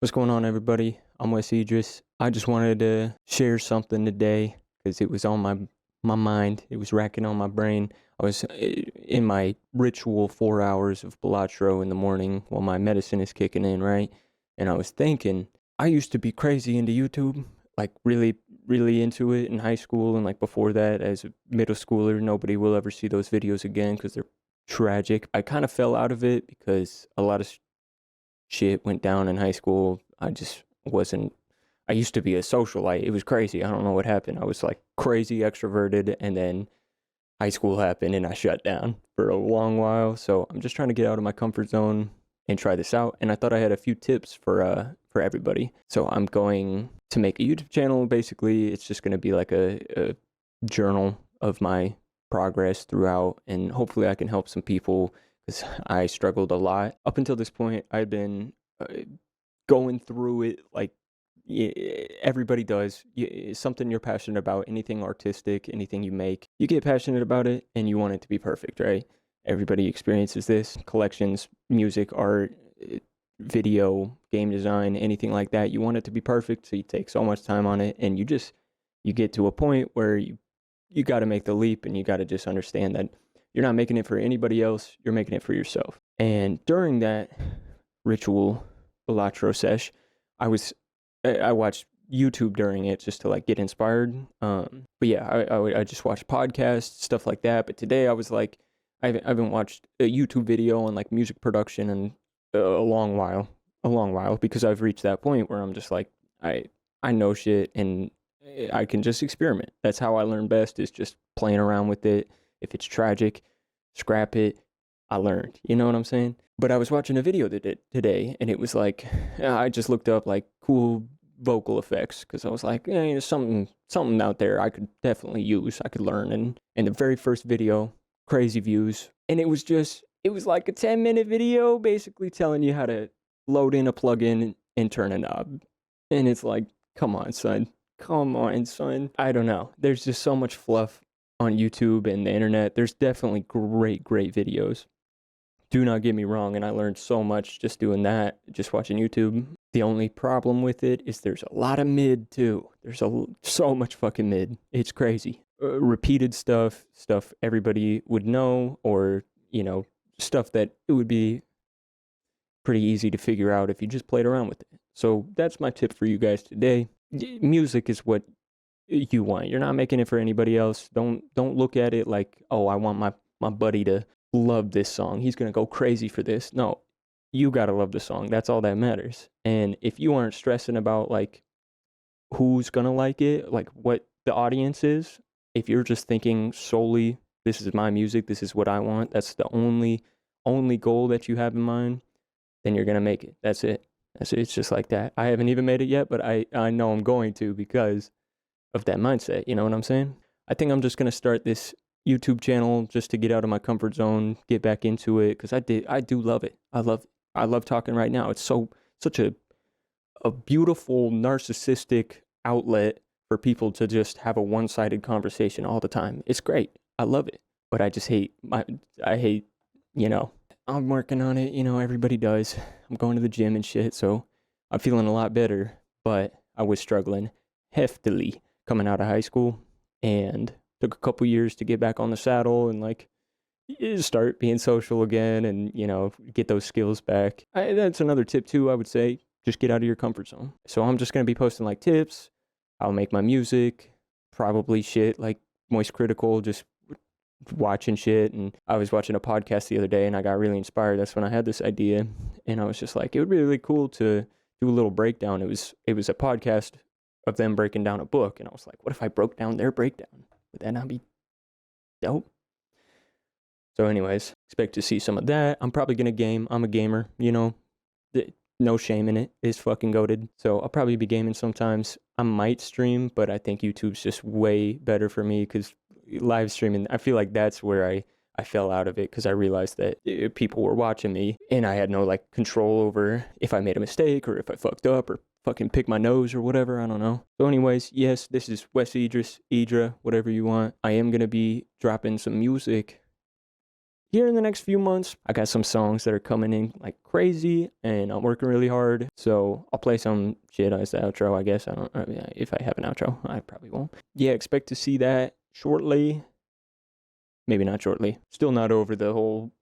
What's going on, everybody? I'm Wes Idris. I just wanted to share something today because it was on my mind. It was racking on my brain. I was in my ritual 4 hours of Pilatro in the morning while my medicine is kicking in, right? And I was thinking, I used to be crazy into YouTube, like really, really into it in high school and like before that as a middle schooler. Nobody will ever see those videos again because they're tragic. I kind of fell out of it because a lot of shit went down in high school. I just wasn't. I used to be a socialite. It was crazy. I don't know what happened. I was like crazy extroverted, and then high school happened, and I shut down for a long while. So I'm just trying to get out of my comfort zone and try this out. And I thought I had a few tips for everybody. So I'm going to make a YouTube channel. Basically, it's just going to be like a journal of my progress throughout, and hopefully I can help some people because I struggled a lot. Up until this point, I've been going through it like everybody does. Something you're passionate about, anything artistic, anything you make, you get passionate about it and you want it to be perfect, right? Everybody experiences this. Collections, music, art, video, game design, anything like that. You want it to be perfect, so you take so much time on it, and you get to a point where you got to make the leap, and you got to just understand that you're not making it for anybody else, you're making it for yourself. And during that ritual Elatro sesh, I watched YouTube during it just to like get inspired. But yeah, I just watched podcasts, stuff like that. But today I was like, I haven't watched a YouTube video on like music production in a long while, because I've reached that point where I'm just like, I know shit and I can just experiment. That's how I learn best, is just playing around with it. If it's tragic, scrap it. I learned. You know what I'm saying? But I was watching a video today, and it was like, I just looked up like cool vocal effects because I was like, there's something out there I could definitely use. I could learn. And the very first video, crazy views, and it was like a 10-minute video basically telling you how to load in a plugin and turn a knob. And it's like, come on, son. Come on, son. I don't know. There's just so much fluff on YouTube and the internet. There's definitely great videos. Do not get me wrong, and I learned so much just doing that, just watching YouTube. The only problem with it is there's a lot of mid too. There's so much fucking mid. It's crazy. Repeated stuff everybody would know, or stuff that it would be pretty easy to figure out if you just played around with it. So that's my tip for you guys today. Music is what you want. You're not making it for anybody else. Don't look at it like, oh, I want my buddy to love this song. He's going to go crazy for this. No, you got to love the song. That's all that matters. And if you aren't stressing about like who's going to like it, like what the audience is, if you're just thinking solely, this is my music, this is what I want, that's the only goal that you have in mind, then you're going to make it. That's it. It's just like that. I haven't even made it yet, but I know I'm going to because of that mindset. You know what I'm saying? I think I'm just going to start this YouTube channel just to get out of my comfort zone, get back into it, because I do love it. I love talking right now. It's such a beautiful narcissistic outlet for people to just have a one-sided conversation all the time. It's great. I love it. But I just hate I'm working on it, everybody does. I'm going to the gym and shit, so I'm feeling a lot better, but I was struggling heftily coming out of high school, and took a couple years to get back on the saddle and like start being social again, and get those skills back. That's another tip too, I would say. Just get out of your comfort zone. So I'm just going to be posting like tips. I'll make my music, probably shit like Moist Critical, just watching shit. And I was watching a podcast the other day and I got really inspired. That's when I had this idea, and I was just like, it would be really cool to do a little breakdown. It was a podcast of them breaking down a book, and I was like, what if I broke down their breakdown? Would that not be dope? So anyways, expect to see some of that. I'm probably gonna game. I'm a gamer, no shame in it. It's fucking goated. So I'll probably be gaming sometimes. I might stream, but I think YouTube's just way better for me, because live streaming, I feel like that's where I fell out of it, because I realized that people were watching me and I had no like control over if I made a mistake or if I fucked up or fucking pick my nose or whatever. I don't know. So anyways, yes, this is Wes Idris, Idra, whatever you want. I am going to be dropping some music here in the next few months, I got some songs that are coming in like crazy, and I'm working really hard. So I'll play some shit as the outro, I guess. I mean, if I have an outro, I probably won't. Yeah, expect to see that shortly. Maybe not shortly. Still not over the whole,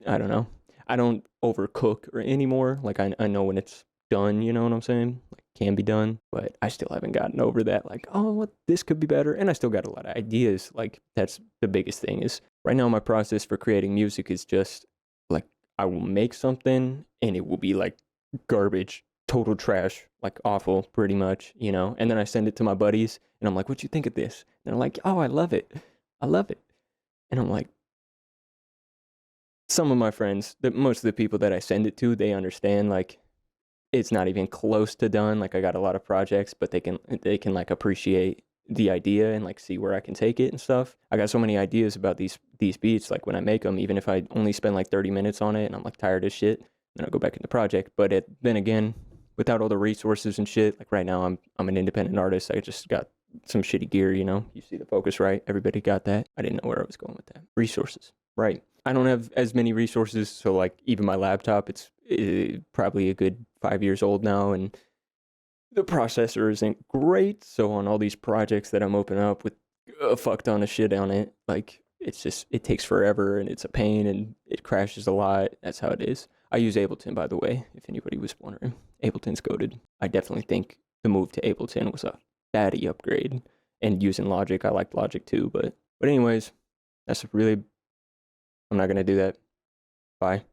I don't know. I don't overcook or anymore. Like I know when it's done, you know what I'm saying? Like can be done, but I still haven't gotten over that. Like, oh, what this could be better, and I still got a lot of ideas. Like that's the biggest thing is right now my process for creating music is just like I will make something and it will be like garbage, total trash, like awful, pretty much, you know. And then I send it to my buddies, and I'm like, "What you think of this?" And they're like, "Oh, I love it, I love it." And I'm like, some of my friends, most of the people that I send it to, they understand like it's not even close to done. Like I got a lot of projects, but they can like appreciate the idea and like see where I can take it and stuff. I got so many ideas about these beats. Like when I make them, even if I only spend like 30 minutes on it and I'm like tired as shit, then I'll go back in the project. But then again, without all the resources and shit, like right now I'm an independent artist. I just got some shitty gear, you know. You see the focus, right? Everybody got that. I didn't know where I was going with that. Resources, right? I don't have as many resources, so like even my laptop, it's probably a good 5 years old now, and the processor isn't great. So on all these projects that I'm opening up with a fuck ton of shit on it, like it's just it takes forever and it's a pain and it crashes a lot. That's how it is. I use Ableton, by the way, if anybody was wondering. Ableton's goated. I definitely think the move to Ableton was a fatty upgrade. And using Logic, I liked Logic too, but anyways, that's really I'm not gonna do that. Bye.